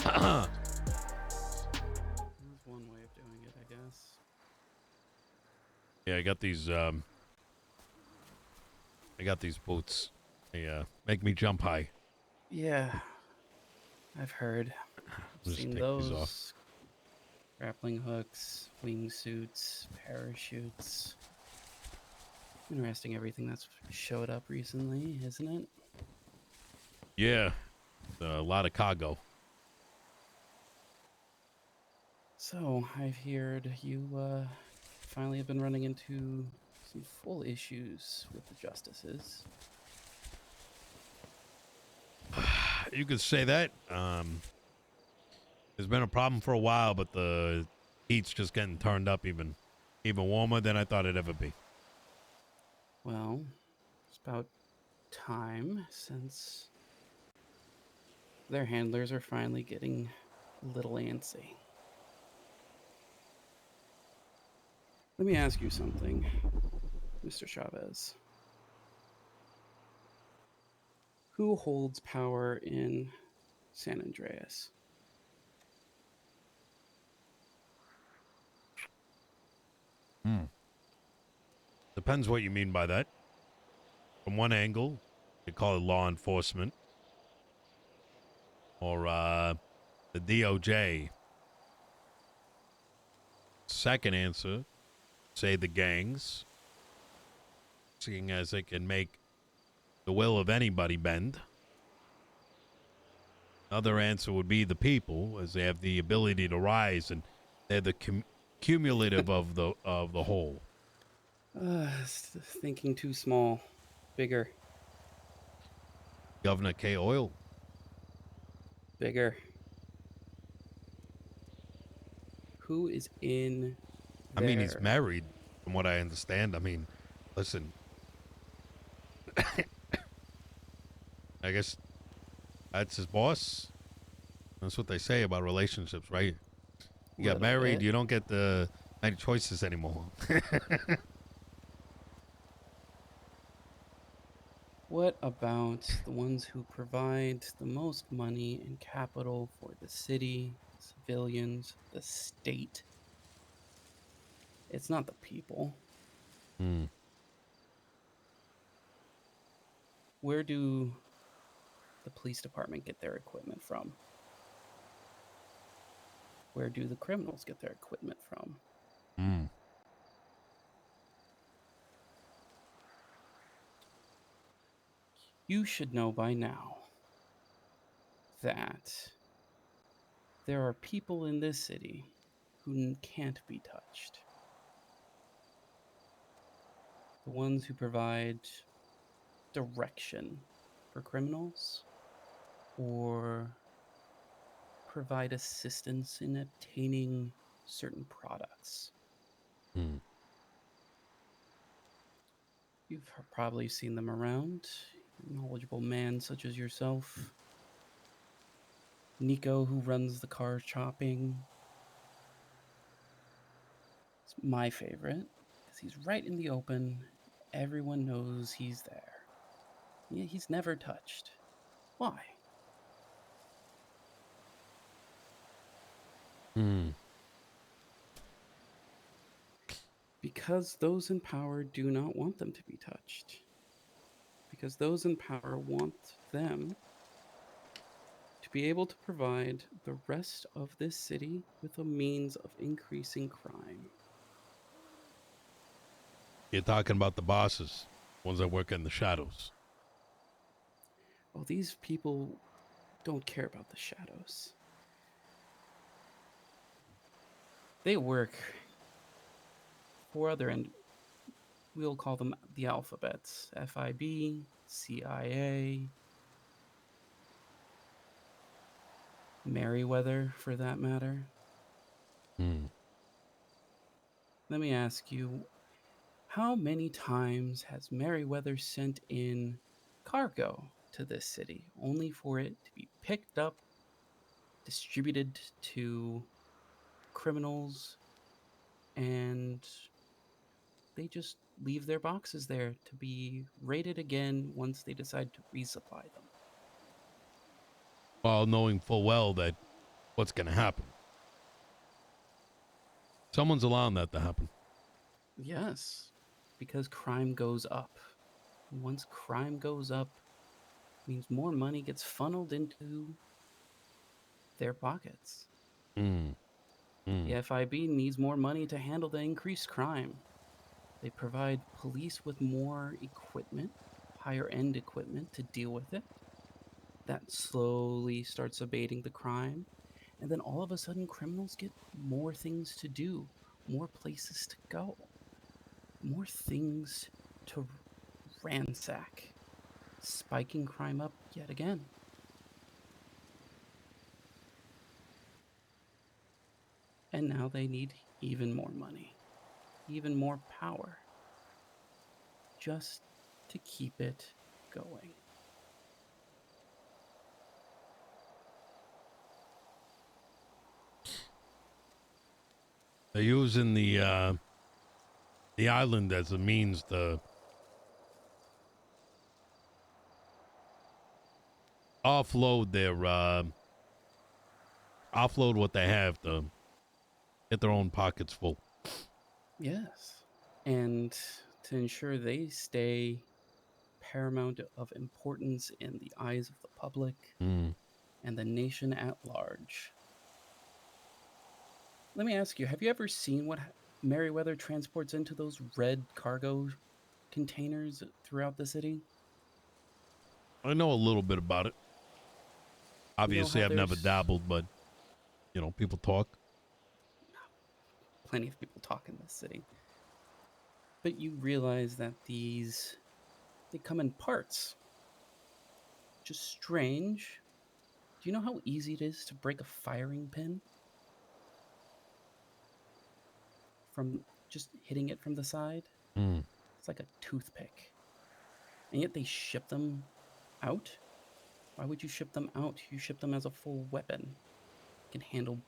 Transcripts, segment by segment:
That's one way of doing it, I guess. Yeah, I got these boots. They make me jump high. Yeah, I've heard. I've I'll just seen take these off. those. Grappling hooks, wingsuits, parachutes. Interesting everything that's showed up recently, isn't it? Yeah, a lot of cargo. So, I've heard you finally have been running into some full issues with the justices. You could say that. There's been a problem for a while, but the heat's just getting turned up even warmer than I thought it'd ever be. Well, it's about time since their handlers are finally getting a little antsy. Let me ask you something, Mr. Chavez. Who holds power in San Andreas? Depends what you mean by that. From one angle, you call it law enforcement, or the DOJ. Second answer, say the gangs, seeing as they can make the will of anybody bend. Another answer would be the people, as they have the ability to rise, and they're the cumulative of the whole. Thinking too small. Bigger. Governor K. Oil. Bigger. Who is in I mean, he's there? married, from what I understand. I mean, listen, I guess that's his boss. That's what they say about relationships, right? You got Little married, bit. you don't get the many choices anymore. What about the ones who provide the most money and capital for the city, civilians, the state? It's not the people. Hmm. Where do the police department get their equipment from? Where do the criminals get their equipment from? Hmm. You should know by now that there are people in this city who can't be touched. The ones who provide direction for criminals or provide assistance in obtaining certain products. Hmm. You've probably seen them around. Knowledgeable man such as yourself. Nico, who runs the car shopping. It's my favorite because he's right in the open. Everyone knows he's there. Yeah, he's never touched. Why? Hmm. Because those in power do not want them to be touched. Because those in power want them to be able to provide the rest of this city with a means of increasing crime. You're talking about the bosses, ones that work in the shadows. Oh, these people don't care about the shadows. They work for other, and we'll call them the alphabets: FIB, CIA, Merryweather, for that matter. Hmm. Let me ask you, how many times has Merryweather sent in cargo to this city only for it to be picked up, distributed to criminals, and they just leave their boxes there to be raided again once they decide to resupply them? While knowing full well that what's going to happen. Someone's allowing that to happen. Yes, because crime goes up. Once crime goes up, means more money gets funneled into their pockets. Mm, The mm, FIB needs more money to handle the increased crime. They provide police with more equipment, higher end equipment to deal with it. That slowly starts abating the crime. And then all of a sudden, criminals get more things to do, more places to go, more things to ransack, spiking crime up yet again. And now they need even more money, even more power, just to keep it going. they're using the island as a means to offload their offload what they have to get their own pockets full. Yes. And to ensure they stay paramount of importance in the eyes of the public Mm. and the nation at large. Let me ask you, have you ever seen what Meriwether transports into those red cargo containers throughout the city? I know a little bit about it. You know Obviously, how I've never there's dabbled, but people talk. plenty of people talk in this city, but you realize that they come in parts. Just strange. Do you know how easy it is to break a firing pin from just hitting it from the side? Mm. It's like a toothpick. And yet they ship them out? Why would you ship them out? You ship them as a full weapon. It can handle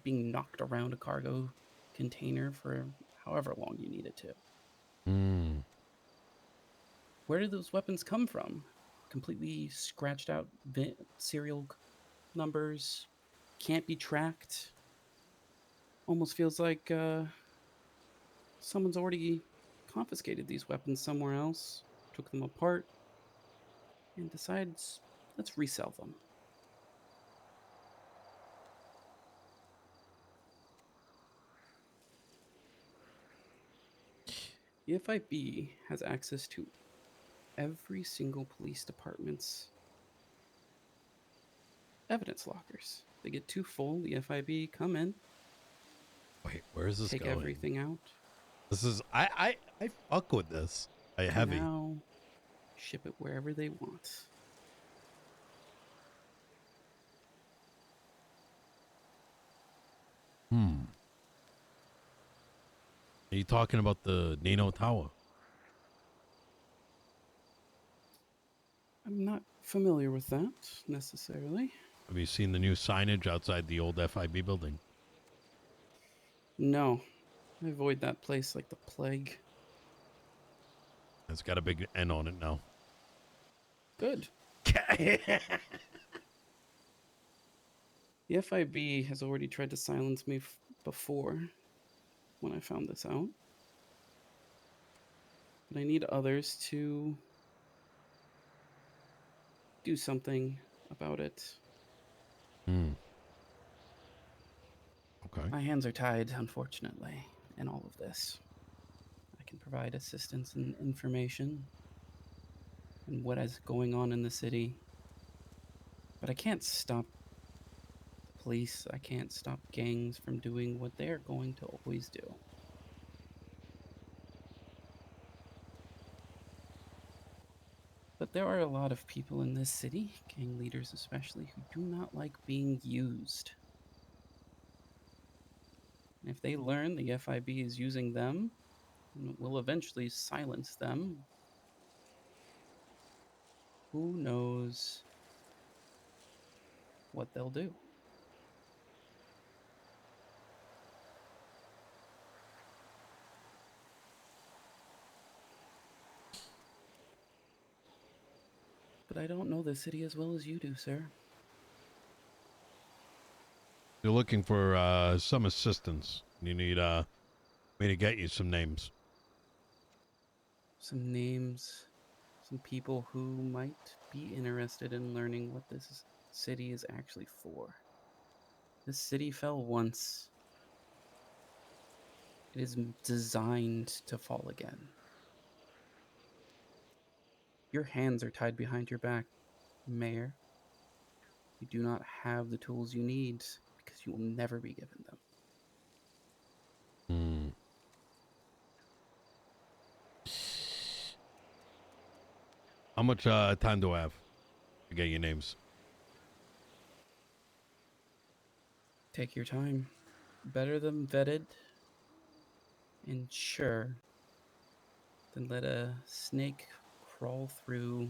being knocked around a cargo container for however long you need it to. Mm. Where do those weapons come from? Completely scratched out serial numbers, can't be tracked. Almost feels like someone's already confiscated these weapons somewhere else, took them apart, and decides, let's resell them. The FIB has access to every single police department's evidence lockers. They get too full, the FIB come in, Wait, where is this take going? everything out, This is I fuck with this. I and heavy. now ship it wherever they want. Hmm. Are you talking about the Nino Tower? I'm not familiar with that necessarily. Have you seen the new signage outside the old FIB building? No, I avoid that place like the plague. It's got a big N on it now. Good. The FIB has already tried to silence me before when I found this out, but I need others to do something about it. Hmm. Okay. My hands are tied, unfortunately, in all of this. I can provide assistance and information and what is going on in the city, but I can't stop the police. I can't stop gangs from doing what they're going to always do. But there are a lot of people in this city, gang leaders especially, who do not like being used. And if they learn the FIB is using them and will eventually silence them, who knows what they'll do. But I don't know the city as well as you do, sir. You're looking for some assistance. You need me to get you some names. Some names, some people who might be interested in learning what this city is actually for. This city fell once. It is designed to fall again. Your hands are tied behind your back, Mayor. You do not have the tools you need because you will never be given them. Hmm. How much time do I have to get your names? Take your time. Better them vetted and sure than let a snake crawl through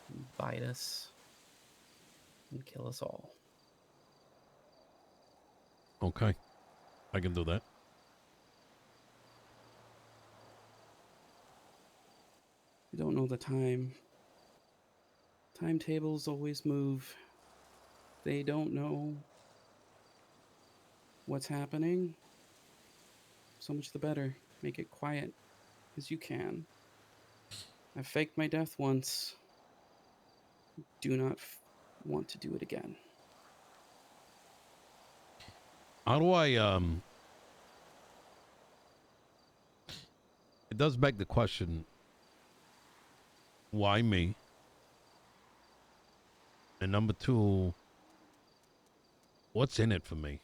and bite us and kill us all. Okay, I can do that. You don't know the time. Timetables always move. They don't know what's happening. So much the better. Make it quiet as you can. I faked my death once. Do not want to do it again. How do I It does beg the question, why me? And number two, what's in it for me?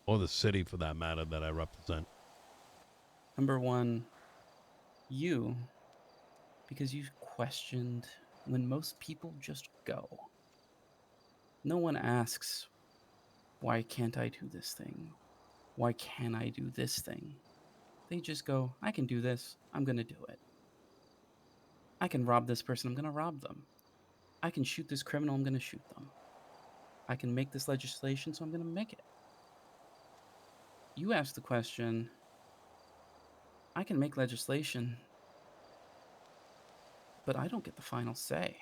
Or the city for that matter that I represent? Number one, you, because you questioned when most people just go. No one asks, why can't I do this thing? Why can't I do this thing? They just go, I can do this. I'm going to do it. I can rob this person. I'm going to rob them. I can shoot this criminal. I'm going to shoot them. I can make this legislation, so I'm going to make it. You asked the question, I can make legislation, but I don't get the final say.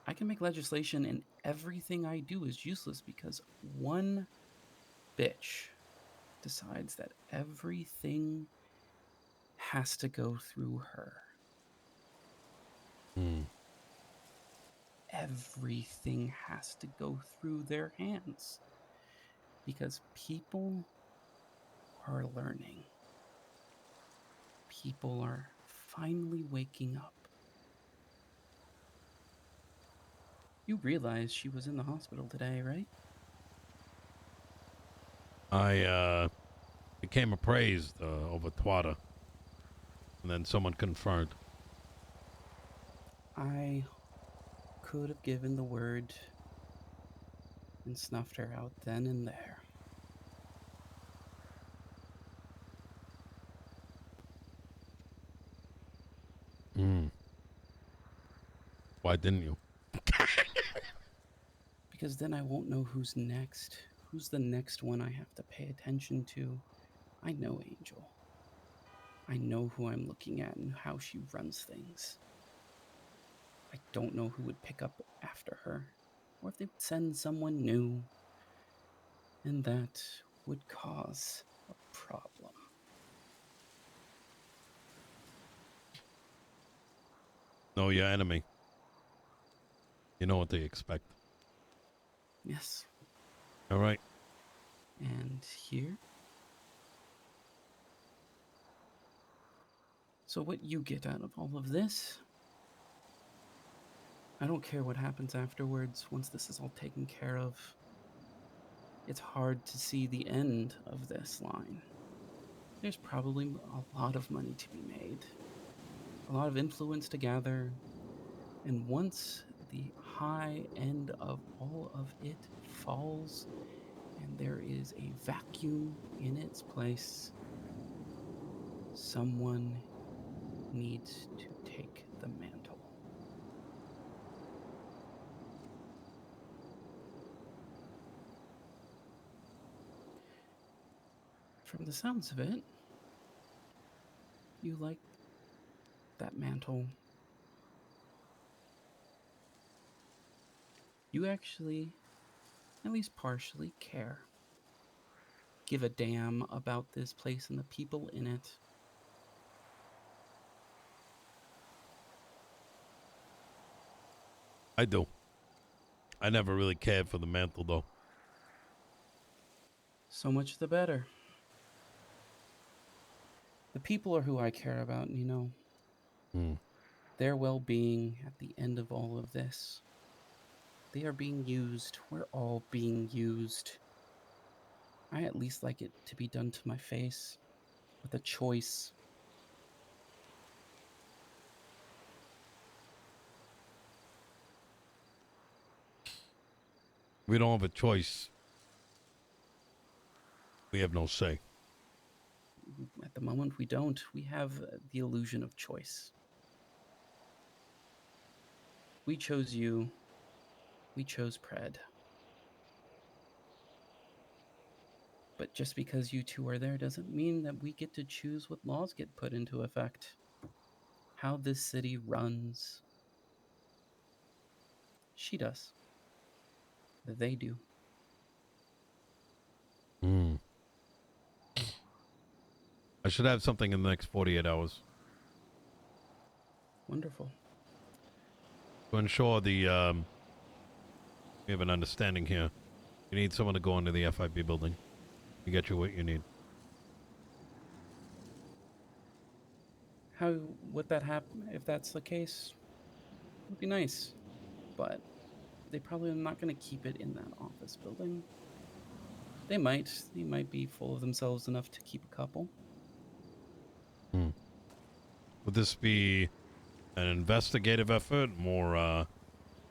I can make legislation and everything I do is useless because one bitch decides that everything has to go through her. Hmm. Everything has to go through their hands because people are learning. People are finally waking up. You realize she was in the hospital today, right? I became appraised over Twitter, and then someone confirmed. I could have given the word and snuffed her out then and there. Hmm. Why didn't you? Because then I won't know who's next. Who's the next one I have to pay attention to? I know Angel. I know who I'm looking at and how she runs things. I don't know who would pick up after her, or if they would send someone new, and that would cause a problem. Know your enemy. You know what they expect. Yes. All right. And here? So, what you get out of all of this? I don't care what happens afterwards once this is all taken care of. It's hard to see the end of this line. There's probably a lot of money to be made, a lot of influence to gather, and once the high end of all of it falls and there is a vacuum in its place, someone needs to take the mantle. From the sounds of it, you like that mantle. You actually, at least partially, care. Give a damn about this place and the people in it. I do. I never really cared for the mantle, though. So much the better. The people are who I care about, Nino. Hmm. Their well being at the end of all of this. They are being used. We're all being used. I at least like it to be done to my face with a choice. We don't have a choice. We have no say. At the moment, we don't. We have the illusion of choice. We chose you. We chose Pred. But just because you two are there doesn't mean that we get to choose what laws get put into effect. How this city runs. She does. They do. Hmm. I should have something in the next 48 hours Wonderful. to ensure we have an understanding here. You need someone to go into the FIB building to get you what you need. How would that happen if that's the case? Would be nice. But they probably are not going to keep it in that office building. They might. They might be full of themselves enough to keep a couple. Hmm. Would this be an investigative effort, more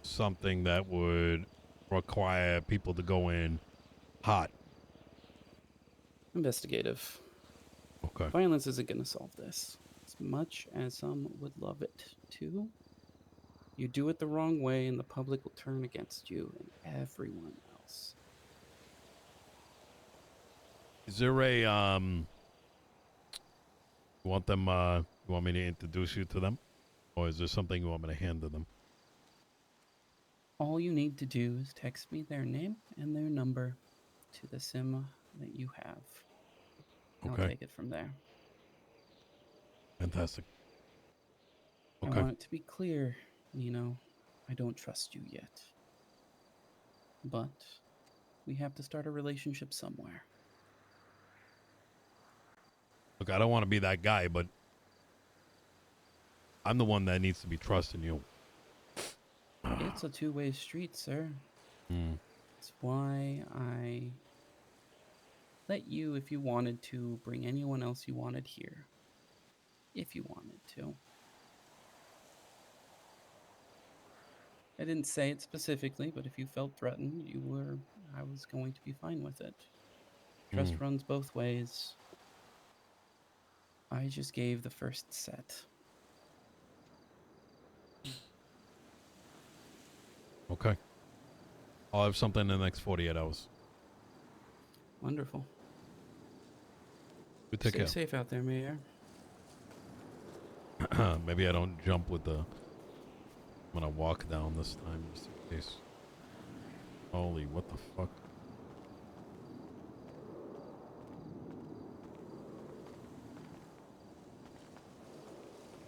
something that would require people to go in hot? Investigative. Okay. Violence isn't going to solve this. As much as some would love it to, you do it the wrong way and the public will turn against you and everyone else. Is there a you want them you want me to introduce you to them? Or is there something you want me to hand to them? All you need to do is text me their name and their number to the SIM that you have. I'll Okay. take it from there. Fantastic. I Okay. want it to be clear, Nino, I don't trust you yet. But we have to start a relationship somewhere. Look, I don't want to be that guy, but I'm the one that needs to be trusting you. It's a two-way street, sir. Hmm. That's why I let you, if you wanted to, bring anyone else you wanted here. If you wanted to. I didn't say it specifically, but if you felt threatened, I was going to be fine with it. Hmm. Trust runs both ways. I just gave the first set. Okay. I'll have something in the next 48 hours. Wonderful. You take Stay care. safe out there, Mayor. Maybe I don't jump with the. I'm gonna walk down this time just in case. Holy, what the fuck?